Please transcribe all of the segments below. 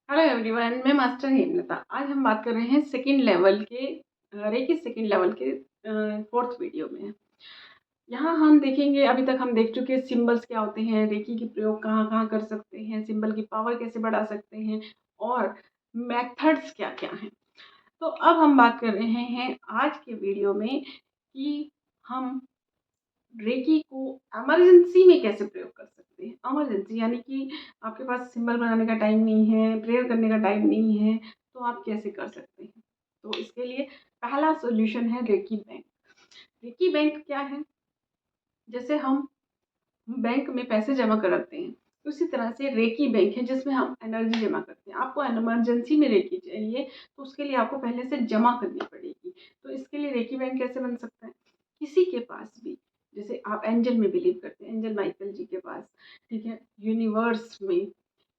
Hello everyone, मैं master Hemlata. आज हम बात कर रहे हैं सेकंड लेवल के रेकी सेकंड लेवल के फोर्थ वीडियो में। यहाँ हम देखेंगे, अभी तक हम देख चुके हैं सिंबल्स क्या होते हैं, रेकी की प्रयोग कहाँ कहाँ कर सकते हैं, सिंबल की पावर कैसे बढ़ा सकते हैं और मेथड्स क्या क्या हैं। तो अब हम बात कर रहे हैं आज के वीडियो में कि हम रेकी को इमरजेंसी में कैसे प्रयोग कर सकते हैं। इमरजेंसी यानी कि आपके पास सिंबल बनाने का टाइम नहीं है, प्रेयर करने का टाइम नहीं है, तो आप कैसे कर सकते हैं। तो इसके लिए पहला सॉल्यूशन है रेकी बैंक। रेकी बैंक क्या है? जैसे हम बैंक में पैसे जमा कराते हैं, उसी तरह से रेकी बैंक है जिसमें हम एनर्जी जमा करते हैं। आपको इमरजेंसी में रेकी चाहिए तो उसके लिए आपको पहले से जमा करनी पड़ेगी। तो इसके लिए रेकी बैंक कैसे बन सकता है? किसी के पास भी, जैसे आप एंजल में बिलीव करते हैं, एंजल माइकल जी के पास, ठीक है, यूनिवर्स में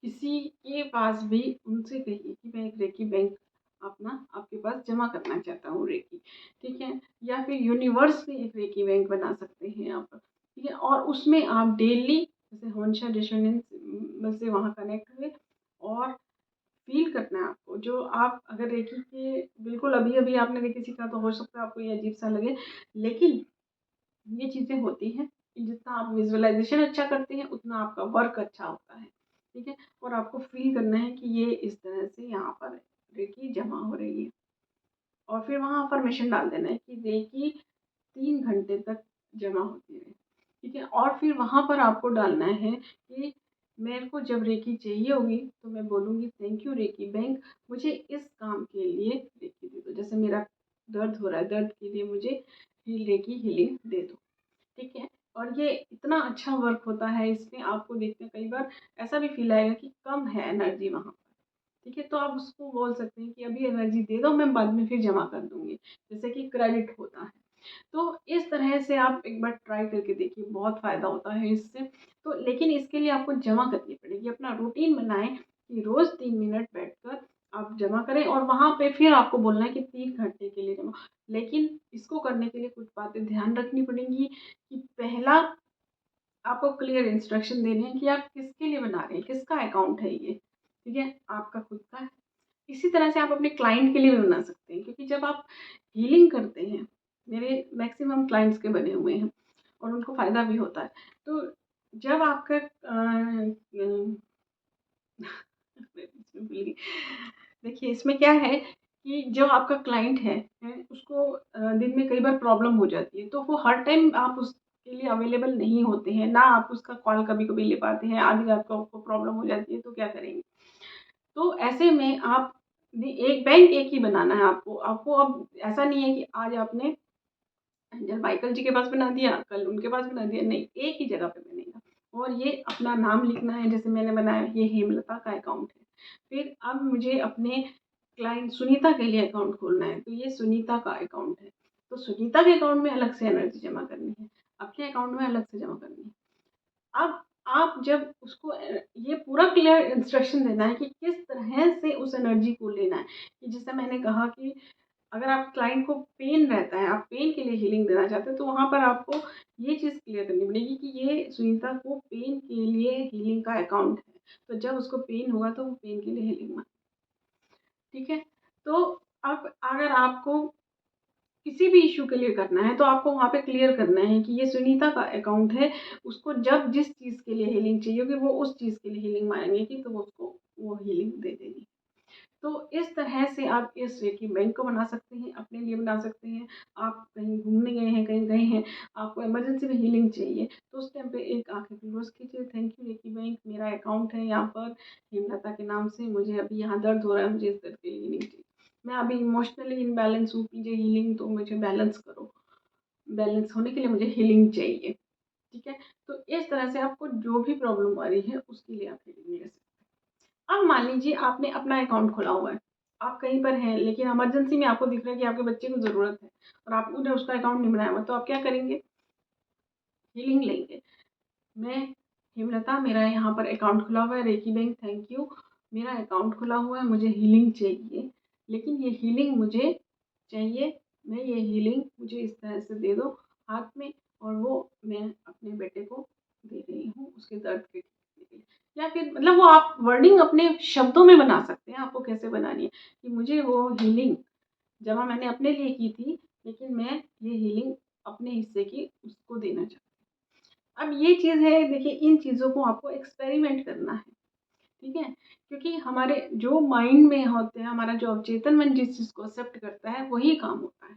किसी के पास भी उनसे कहिए कि मैं एक रेकी बैंक अपना आपके पास जमा करना चाहता हूँ, रेकी, ठीक है। या फिर यूनिवर्स में एक रेकी बैंक बना सकते हैं आप, ठीक है। और उसमें आप डेली जैसे हॉन्शा रेजोनेंस से वहाँ कनेक्ट हुए और फील करना है आपको। जो आप अगर रेकी के बिल्कुल अभी अभी आपने रेकी सीखा तो हो सकता है आपको ये अजीब सा लगे, लेकिन ये चीज़ें होती हैं कि जितना आप विजुअलाइजेशन अच्छा करते हैं उतना आपका वर्क अच्छा होता है, ठीक है। और आपको फील करना है कि ये इस तरह से यहाँ पर रेकी जमा हो रही है और फिर वहाँ अफर्मेशन डाल देना है कि रेकी 3 घंटे तक जमा होती रहे, ठीक है। और फिर वहाँ पर आपको डालना है कि मेरे को जब रेकी चाहिए होगी तो मैं बोलूँगी थैंक यू रेकी बैंक, मुझे इस काम के लिए रेकी दे दो। जैसे मेरा दर्द हो रहा है, दर्द के लिए मुझे रेकी हीलिंग दे दो, ठीक है। और ये इतना अच्छा वर्क होता है, इसमें आपको देखते हैं कई बार ऐसा भी फील आएगा कि कम है एनर्जी वहाँ पर, ठीक है। तो आप उसको बोल सकते हैं कि अभी एनर्जी दे दो, मैं बाद में फिर जमा कर दूँगी, जैसे कि क्रेडिट होता है। तो इस तरह से आप एक बार ट्राई करके देखिए, बहुत फ़ायदा होता है इससे। तो लेकिन इसके लिए आपको जमा करनी पड़ेगी, अपना रूटीन बनाएँ कि रोज़ 3 मिनट बैठकर आप जमा करें और वहाँ पे फिर आपको बोलना है कि 3 घंटे के लिए जमा। लेकिन इसको करने के लिए कुछ बातें ध्यान रखनी पड़ेंगी कि पहला आपको क्लियर इंस्ट्रक्शन देने हैं कि आप किसके लिए बना रहे हैं, किसका अकाउंट है ये, ठीक है, आपका खुद का है। इसी तरह से आप अपने क्लाइंट के लिए भी बना सकते हैं, क्योंकि जब आप हीलिंग करते हैं, मेरे मैक्सिमम क्लाइंट्स के बने हुए हैं और उनको फ़ायदा भी होता है। तो जब आपका देखिए इसमें क्या है कि जो आपका क्लाइंट है उसको दिन में कई बार प्रॉब्लम हो जाती है, तो वो हर टाइम आप उसके लिए अवेलेबल नहीं होते हैं, ना आप उसका कॉल कभी-कभी ले पाते हैं, आधी रात को आपको प्रॉब्लम हो जाती है, तो क्या करेंगे? तो ऐसे में आप एक बैंक एक ही बनाना है आपको। आपको अब ऐसा नहीं है कि आज आपने एंजल माइकल जी के पास बना दिया, कल उनके पास बना दिया, नहीं, एक ही जगह पे बनेगा। और ये अपना नाम लिखना है, जैसे मैंने बनाया, ये हेमलता का अकाउंट है। फिर अब मुझे अपने क्लाइंट सुनीता के लिए अकाउंट खोलना है, तो ये सुनीता का अकाउंट है। तो सुनीता के अकाउंट में अलग से एनर्जी जमा करनी है, अपने अकाउंट में अलग से जमा करनी है। अब आप जब उसको ये पूरा क्लियर इंस्ट्रक्शन देना है कि किस तरह से उस एनर्जी को लेना है, कि जैसे मैंने कहा कि अगर आप क्लाइंट को पेन रहता है, आप पेन के लिए हीलिंग देना चाहते हैं, तो वहाँ पर आपको ये चीज़ क्लियर करनी पड़ेगी कि ये सुनीता को पेन के लिए हीलिंग का अकाउंट है। तो जब उसको पेन होगा तो वो पेन के लिए हीलिंग माँगे, ठीक है? तो अब अगर आपको किसी भी इश्यू के लिए करना है, तो आपको वहाँ पे क्लियर करना है कि ये सुनीता का अकाउंट है, उसको जब जिस चीज़ के लिए हीलिंग चाहिए होगी, वो उस चीज़ के लिए हीलिंग माँगेगी, तो वो उसको वो हीलिंग दे देगी। तो इस तरह से आप इस रेकी बैंक को बना सकते हैं, अपने लिए बना सकते हैं। आप कहीं घूमने गए हैं, कहीं गए हैं, आपको इमरजेंसी में हीलिंग चाहिए, तो उस टाइम पे एक आँखें क्लोज़ कीजिए, थैंक यू रेकी बैंक, मेरा अकाउंट है यहाँ पर हेमलता के नाम से, मुझे अभी यहाँ दर्द हो रहा है, मुझे इस दर्द के लिए हीलिंग चाहिए। मैं अभी इमोशनली इम्बैलेंस हूँ, कीजिए हीलिंग, तो मुझे बैलेंस करो। बैलेंस होने के लिए मुझे हीलिंग चाहिए, ठीक है? तो इस तरह से आपको जो भी प्रॉब्लम आ रही है, उसके लिए आप हीलिंग ले सकते हैं। अब मान लीजिए आपने अपना अकाउंट खोला हुआ है, आप कहीं पर हैं, लेकिन इमरजेंसी में आपको दिख रहा है कि आपके बच्चे को ज़रूरत है और आपने उसका अकाउंट नहीं बनाया हुआ, तो आप क्या करेंगे? हीलिंग लेंगे। मैं हेमलता, मेरा यहाँ पर अकाउंट खुला हुआ है, रेकी बैंक, थैंक यू, मेरा अकाउंट खुला हुआ है, मुझे हीलिंग चाहिए, लेकिन ये हीलिंग मुझे चाहिए, मैं ये हीलिंग मुझे इस तरह से दे दो हाथ में, और वो मैं अपने बेटे को दे रही हूँ उसके दर्द के ठीक करने के लिए। या फिर मतलब वो आप वर्डिंग अपने शब्दों में बना सकते हैं, आपको कैसे बनानी है कि मुझे वो हीलिंग जहाँ मैंने अपने लिए की थी, लेकिन मैं ये हीलिंग अपने हिस्से की उसको देना चाहती हूँ। अब ये चीज़ है, देखिए इन चीज़ों को आपको एक्सपेरिमेंट करना है, ठीक है? क्योंकि हमारे जो माइंड में होते हैं, हमारा जो अवचेतन मन जिस चीज़ को एक्सेप्ट करता है, वही काम होता है,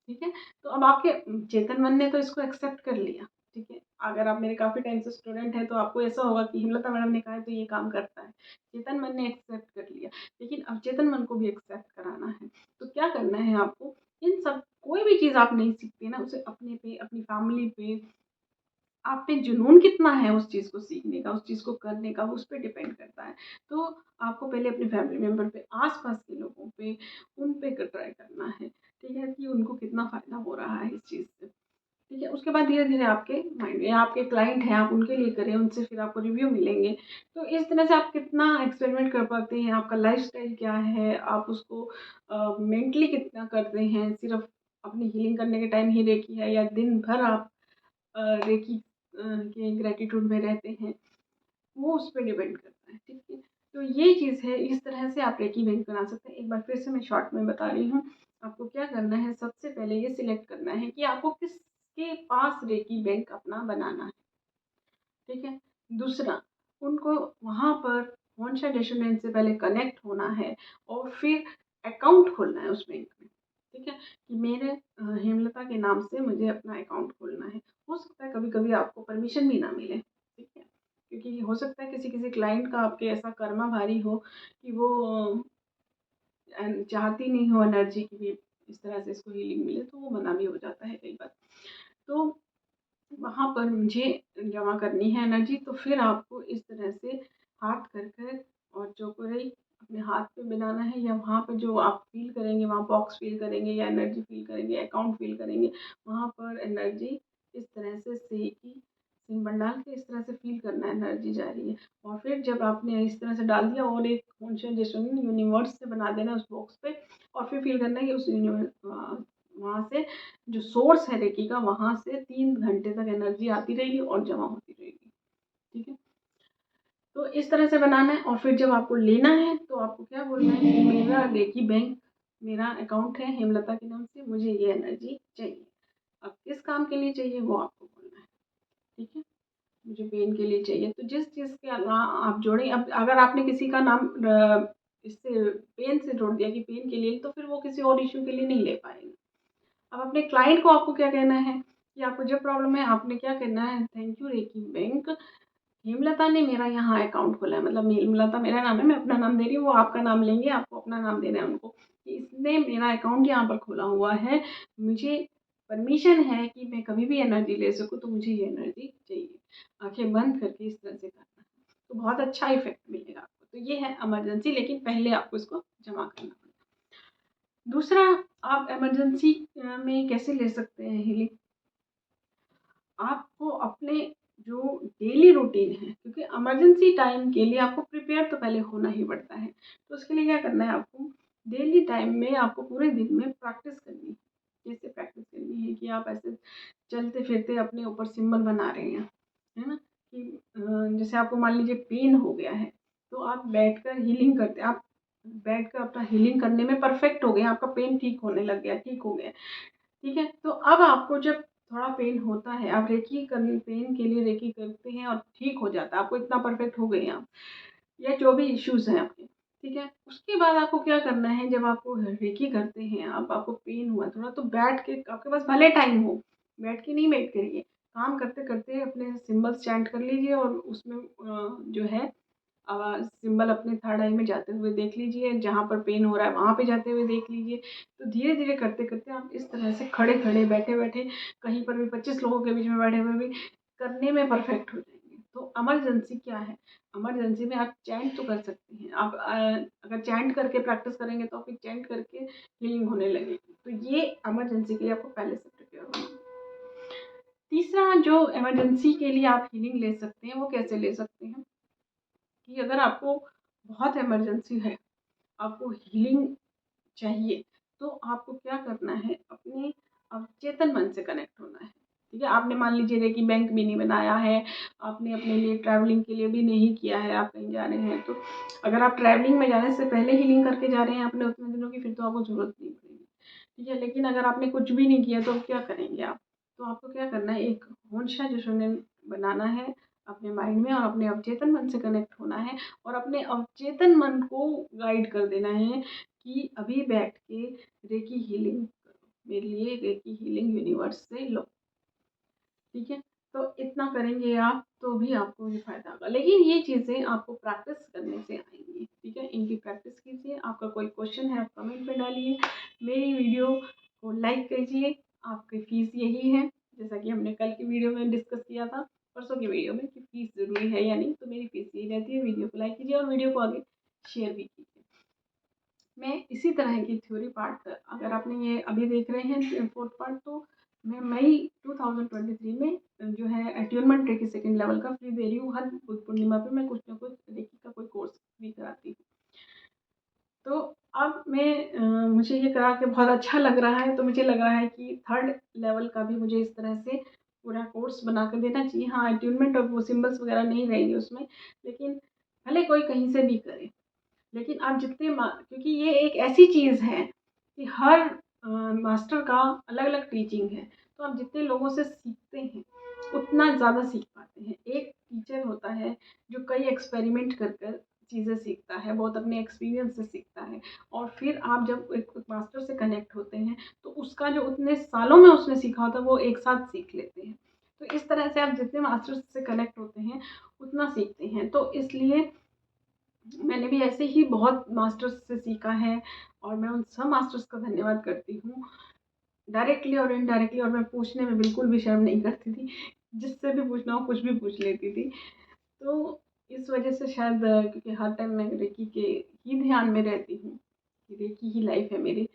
ठीक है? तो अब आपके चेतन मन ने तो इसको एक्सेप्ट कर लिया, ठीक है? अगर आप मेरे काफ़ी टाइम से स्टूडेंट हैं, तो आपको ऐसा होगा कि हेमलता मैडम ने कहा है, तो ये काम करता है। चेतन मन ने एक्सेप्ट कर लिया, लेकिन अवचेतन मन को भी एक्सेप्ट कराना है। तो क्या करना है आपको, इन सब कोई भी चीज़ आप नहीं सीखते ना, उसे अपने पे, अपनी फैमिली पे, आप पे जुनून कितना है उस चीज़ को सीखने का, उस चीज़ को करने का, वो उस पे डिपेंड करता है। तो आपको पहले अपने फैमिली मेंबर पे, आस-पास के लोगों पे, उन पे ट्राई करना है, ठीक है? कि उनको कितना फ़ायदा हो रहा है इस चीज़ से, ठीक है? उसके बाद धीरे-धीरे आपके माइंड में, या आपके क्लाइंट हैं, आप उनके लिए करें, उनसे फिर आपको रिव्यू मिलेंगे। तो इस तरह से आप कितना एक्सपेरिमेंट कर पाते हैं, आपका लाइफ़स्टाइल क्या है, आप उसको मेंटली कितना करते हैं, सिर्फ़ अपनी हीलिंग करने के टाइम ही रेकी है, या दिन भर आप रेकी के ग्रैटिट्यूड में रहते हैं, वो उस पे डिपेंड करता है, ठीक है? तो ये चीज़ है, इस तरह से आप रेकी बैंक बना सकते हैं। एक बार फिर से मैं शॉर्ट में बता रही हूँ, आपको क्या करना है, सबसे पहले ये सिलेक्ट करना है कि आपको किसके पास रेकी बैंक अपना बनाना है, ठीक है? दूसरा, उनको वहाँ पर कौन-सा डेस्टिनेशन से पहले कनेक्ट होना है, और फिर अकाउंट खोलना है उस बैंक में, ठीक है? कि मेरे हेमलता के नाम से मुझे अपना अकाउंट खोलना है। हो सकता है कभी-कभी आपको परमिशन भी ना मिले, ठीक है? क्योंकि हो सकता है किसी-किसी क्लाइंट का आपके ऐसा कर्मा भारी हो कि वो चाहती नहीं हो एनर्जी की भी इस तरह से इसको हीलिंग मिले, तो वो मना भी हो जाता है कई बार। तो वहाँ पर मुझे जमा करनी है एनर्जी, तो फिर आपको इस तरह से हाथ कर कर और चौकोरई अपने हाथ पे बनाना है, या वहाँ पे जो आप फ़ील करेंगे, वहाँ बॉक्स फ़ील करेंगे या एनर्जी फ़ील करेंगे, अकाउंट फ़ील करेंगे, वहाँ पर एनर्जी इस तरह से सेकी सिंबल डाल के इस तरह से फ़ील करना है एनर्जी जा रही है। और फिर जब आपने इस तरह से डाल दिया, और एक कॉन्शियस यूनिवर्स से बना देना उस बॉक्स पे, और फिर फ़ील करना है कि उस वहाँ से जो सोर्स है रेकी का, वहाँ से 3 घंटे तक एनर्जी आती रहेगी और जमा होती रहेगी, ठीक है? तो इस तरह से बनाना है, और फिर जब आपको लेना है, तो आपको क्या बोलना है कि मेरा रेकी बैंक, मेरा अकाउंट है हेमलता के नाम से, मुझे ये एनर्जी चाहिए। अब किस काम के लिए चाहिए वो आपको बोलना है, ठीक है? मुझे पेन के लिए चाहिए, तो जिस चीज़ के आप जोड़ें, अब अगर आपने किसी का नाम इससे पेन से जोड़ दिया कि पेन के लिए, तो फिर वो किसी और इश्यू के लिए नहीं ले पाएँगे। अब अपने क्लाइंट को आपको क्या कहना है कि आपको जब प्रॉब्लम है, आपने क्या कहना है, thank you reiki bank, Hemlata ने मेरा यहाँ अकाउंट खोला है, मतलब हेमलता मेरा नाम है, मैं अपना नाम दे रही हूँ, वो आपका नाम लेंगे, आपको अपना नाम देना है उनको कि इसने मेरा अकाउंट यहाँ पर खोला हुआ है, मुझे परमिशन है कि मैं कभी भी एनर्जी ले सकूँ, तो मुझे ये एनर्जी चाहिए। आंखें बंद करके इस तरह से करना है, तो बहुत अच्छा इफेक्ट मिलेगा आपको। तो ये है इमरजेंसी, लेकिन पहले आपको इसको जमा करना पड़ेगा। दूसरा, आप इमरजेंसी में कैसे ले सकते हैं हीलिंग, आपको अपने जो डेली रूटीन है, क्योंकि इमरजेंसी टाइम के लिए आपको प्रिपेयर तो पहले होना ही पड़ता है, तो उसके लिए क्या करना है, आपको डेली टाइम में आपको पूरे दिन में प्रैक्टिस करनी है। कैसे प्रैक्टिस करनी है कि आप ऐसे चलते फिरते अपने ऊपर सिंबल बना रहे हैं, है ना? कि जैसे आपको मान लीजिए पेन हो गया है, तो आप बैठकर हीलिंग करते हैं, आप बैठकर अपना हीलिंग करने में परफेक्ट हो गए, आपका पेन ठीक होने लग गया, ठीक हो गया, ठीक है? तो अब आपको जब थोड़ा पेन होता है, आप रेकी करने, पेन के लिए रेकी करते हैं और ठीक हो जाता है, आपको इतना परफेक्ट हो गए हैं आप, या जो भी इश्यूज़ हैं आपके, ठीक है? उसके बाद आपको क्या करना है, जब आपको रेकी करते हैं, अब आपको पेन हुआ थोड़ा, तो बैठ के, आपके पास भले टाइम हो, बैठ के नहीं वेट करिए, काम करते-करते अपने सिंबल्स चैंट कर लीजिए, और उसमें जो है सिंबल अपने थर्ड आई में जाते हुए देख लीजिए, जहाँ पर पेन हो रहा है वहाँ पे जाते हुए देख लीजिए। तो धीरे-धीरे करते-करते आप इस तरह से खड़े-खड़े, बैठे-बैठे, कहीं पर भी 25 लोगों के बीच में बैठे हुए भी करने में परफेक्ट हो जाएँगे। तो इमरजेंसी क्या है? इमरजेंसी में आप चैंट तो कर सकते हैं। आप अगर चैंट करके प्रैक्टिस करेंगे, तो फिर चैंट करके हीलिंग होने लगेगी। तो ये इमरजेंसी के लिए आपको पहले से प्रिपेयर होना है। तीसरा, जो इमरजेंसी के लिए आप हीलिंग ले सकते हैं, वो कैसे ले सकते हैं? कि अगर आपको बहुत इमरजेंसी है, आपको हीलिंग चाहिए, तो आपको क्या करना है, अपने अवचेतन मन से कनेक्ट होना है। ठीक है। आपने मान लीजिए रेकी बैंक भी नहीं बनाया है, आपने अपने लिए ट्रैवलिंग के लिए भी नहीं किया है, आप कहीं जा रहे हैं, तो अगर आप ट्रैवलिंग में जाने से पहले हीलिंग करके जा रहे हैं अपने उतने दिनों की, फिर तो आपको ज़रूरत नहीं पड़ेगी। ठीक है, लेकिन अगर आपने कुछ भी नहीं किया तो अब क्या करेंगे आप? तो आपको क्या करना है, एक होंशा जशोने बनाना है अपने माइंड में, और अपने अवचेतन मन से कनेक्ट होना है, और अपने अवचेतन मन को गाइड कर देना है कि अभी बैठ के रेकी हीलिंग करो, मेरे लिए रेकी हीलिंग यूनिवर्स से लो। ठीक है, तो इतना करेंगे आप तो भी आपको ये फ़ायदा होगा, लेकिन ये चीज़ें आपको प्रैक्टिस करने से आएंगी। ठीक है, इनकी प्रैक्टिस कीजिए। आपका कोई क्वेश्चन है आप कमेंट में डालिए, मेरी वीडियो को लाइक कीजिए। आपकी फ़ीस यही है, जैसा कि हमने कल की वीडियो में डिस्कस किया था, परसों की वीडियो में, कि फ़ीस ज़रूरी है या नहीं, तो मेरी फ़ीस यही रहती है। वीडियो को लाइक कीजिए और वीडियो को आगे शेयर भी कीजिए। मैं इसी तरह की थ्योरी पार्ट, अगर आपने ये अभी देख रहे हैं 4th पार्ट, तो मैं मई 2023 में जो है अट्यूनमेंट रेकी सेकंड लेवल का फ्री दे रही हूँ। हर बुद्ध पूर्णिमा पे मैं कुछ ना कुछ रेकी का कोई कोर्स फ्री कराती हूँ। तो अब मुझे ये करा के बहुत अच्छा लग रहा है, तो मुझे लग रहा है कि 3rd लेवल का भी मुझे इस तरह से पूरा कोर्स बना कर देना चाहिए। हाँ, अट्यूनमेंट और वो सिम्बल्स वगैरह नहीं रहेंगे उसमें, लेकिन भले कोई कहीं से भी करे, लेकिन आप जितने क्योंकि ये एक ऐसी चीज़ है कि हर मास्टर का अलग अलग टीचिंग है, तो आप जितने लोगों से सीखते हैं उतना ज़्यादा सीख पाते हैं। एक टीचर होता है जो कई एक्सपेरिमेंट कर कर चीज़ें सीखता है, बहुत अपने एक्सपीरियंस से सीखता है, और फिर आप जब एक मास्टर से कनेक्ट होते हैं तो उसका जो उतने सालों में उसने सीखा होता है वो एक साथ सीख लेते हैं। तो इस तरह से आप जितने मास्टर से कनेक्ट होते हैं उतना सीखते हैं। तो इसलिए मैंने भी ऐसे ही बहुत मास्टर्स से सीखा है, और मैं उन सब मास्टर्स का धन्यवाद करती हूँ, डायरेक्टली और इनडायरेक्टली। और मैं पूछने में बिल्कुल भी शर्म नहीं करती थी, जिससे भी पूछना हो कुछ भी पूछ लेती थी। तो इस वजह से शायद, क्योंकि हर टाइम मैं रेकी के ही ध्यान में रहती हूँ कि रेकी ही लाइफ है मेरी,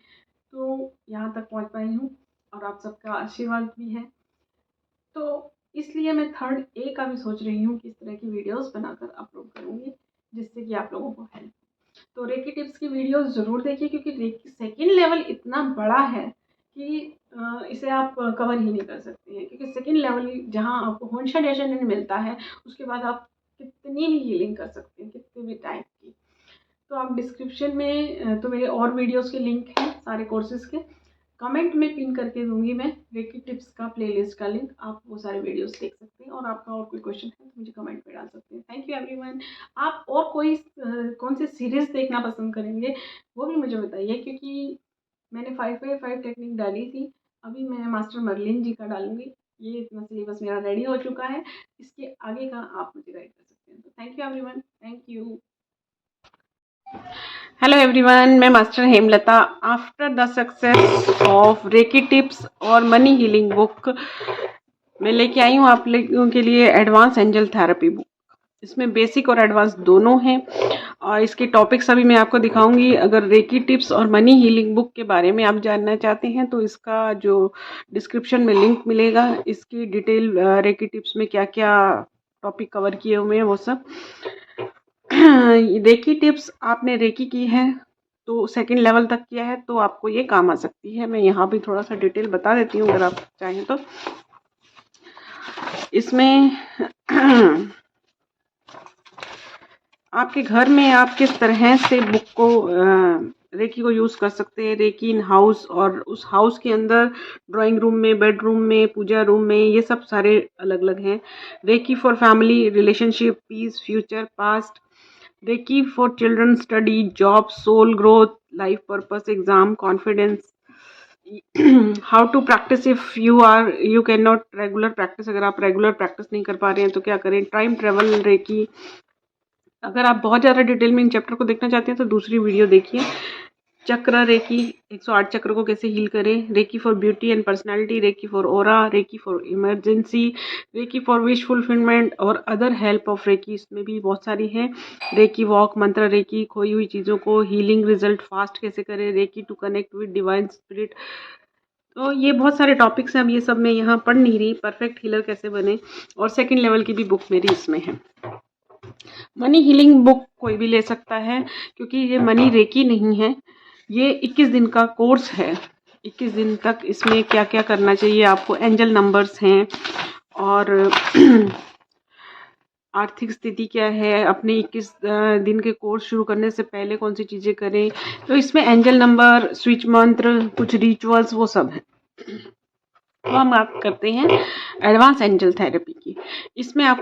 तो यहाँ तक पहुँच पाई हूँ, और आप सबका आशीर्वाद भी है। तो इसलिए मैं 3rd ए का भी सोच रही हूँ कि इस तरह की वीडियोस बनाकर अपलोड करूँगी, जिससे कि आप लोगों को हेल्प। तो रेकी टिप्स की वीडियोस ज़रूर देखिए, क्योंकि रेकी सेकंड लेवल इतना बड़ा है कि इसे आप कवर ही नहीं कर सकते हैं, क्योंकि सेकंड लेवल जहाँ आपको होंशा डेशनन मिलता है, उसके बाद आप कितनी भी हीलिंग कर सकते हैं, कितने भी टाइप की। तो आप डिस्क्रिप्शन में तो मेरे और वीडियोस के लिंक हैं सारे कोर्सेज़ के, कमेंट में पिन करके दूंगी मैं रेकी टिप्स का प्लेलिस्ट का लिंक, आप वो सारे वीडियोस देख सकते हैं। और आपका और कोई क्वेश्चन है तो मुझे कमेंट में डाल सकते हैं। Thank you everyone. आप और कोई कौन सी सीरीज़ देखना पसंद करेंगे वो भी मुझे बताइए, क्योंकि मैंने 5x5 टेक्निक डाली थी, अभी मैं मास्टर मर्लिन जी का डालूंगी। ये इतना सिलेबस मेरा रेडी हो चुका है, इसके आगे का आप मुझे गाइड कर सकते हैं। तो thank you everyone, thank you. Hello everyone, मैं master Hemlata. After the success of reiki tips और मनी हीलिंग बुक, मैं लेके आई हूँ आप लोगों के लिए एडवांस एंजल थेरेपी बुक। इसमें बेसिक और एडवांस दोनों हैं, और इसके टॉपिक्स अभी मैं आपको दिखाऊंगी। अगर रेकी टिप्स और मनी हीलिंग बुक के बारे में आप जानना चाहते हैं तो इसका जो डिस्क्रिप्शन में लिंक मिलेगा, इसकी डिटेल रेकी टिप्स में क्या क्या टॉपिक कवर किए हुए हैं वो सब। रेकी टिप्स आपने रेकी की है तो सेकंड लेवल तक किया है तो आपको ये काम आ सकती है। मैं यहाँ भी थोड़ा सा डिटेल बता देती हूँ अगर आप चाहें तो। इसमें आपके घर में आप किस तरह से बुक को रेकी को यूज़ कर सकते हैं, रेकी इन हाउस, और उस हाउस के अंदर ड्राइंग रूम में, बेडरूम में, पूजा रूम में, ये सब सारे अलग अलग हैं। Reiki for family, relationship, peace, future, past. Reiki for children study, job, soul growth, life purpose, exam, confidence. How to practice if you can not regular practice, अगर आप रेगुलर प्रैक्टिस नहीं कर पा रहे हैं तो क्या करें। टाइम ट्रेवल रेकी, अगर आप बहुत ज़्यादा डिटेल में इन चैप्टर को देखना चाहते हैं तो दूसरी वीडियो देखिए। चक्र रेकी, 108 चक्र को कैसे हील करें। Reiki for beauty and personality, reiki for aura, reiki for emergency, reiki for wish fulfilment और अदर हेल्प ऑफ रेकी, इसमें भी बहुत सारी हैं। रेकी वॉक, मंत्र रेकी, खोई हुई चीज़ों को हीलिंग रिजल्ट फास्ट कैसे करें, reiki to connect with divine spirit. तो ये बहुत सारे टॉपिक्स हैं, अब ये सब मैं यहाँ पढ़ नहीं रही। परफेक्ट हीलर कैसे बने, और सेकेंड लेवल की भी बुक मेरी इसमें है। मनी हीलिंग बुक कोई भी ले सकता है, क्योंकि ये मनी रेकी नहीं है, ये 21 दिन का कोर्स है। 21 दिन तक इसमें क्या क्या करना चाहिए आपको, एंजल नंबर्स हैं और आर्थिक स्थिति क्या है, अपने 21 दिन के कोर्स शुरू करने से पहले कौन सी चीज़ें करें। तो इसमें एंजल नंबर, स्विच मंत्र, कुछ रिचुअल्स वो सब है। तो हम बात करते हैं एडवांस एंजल थेरेपी की। इसमें आपको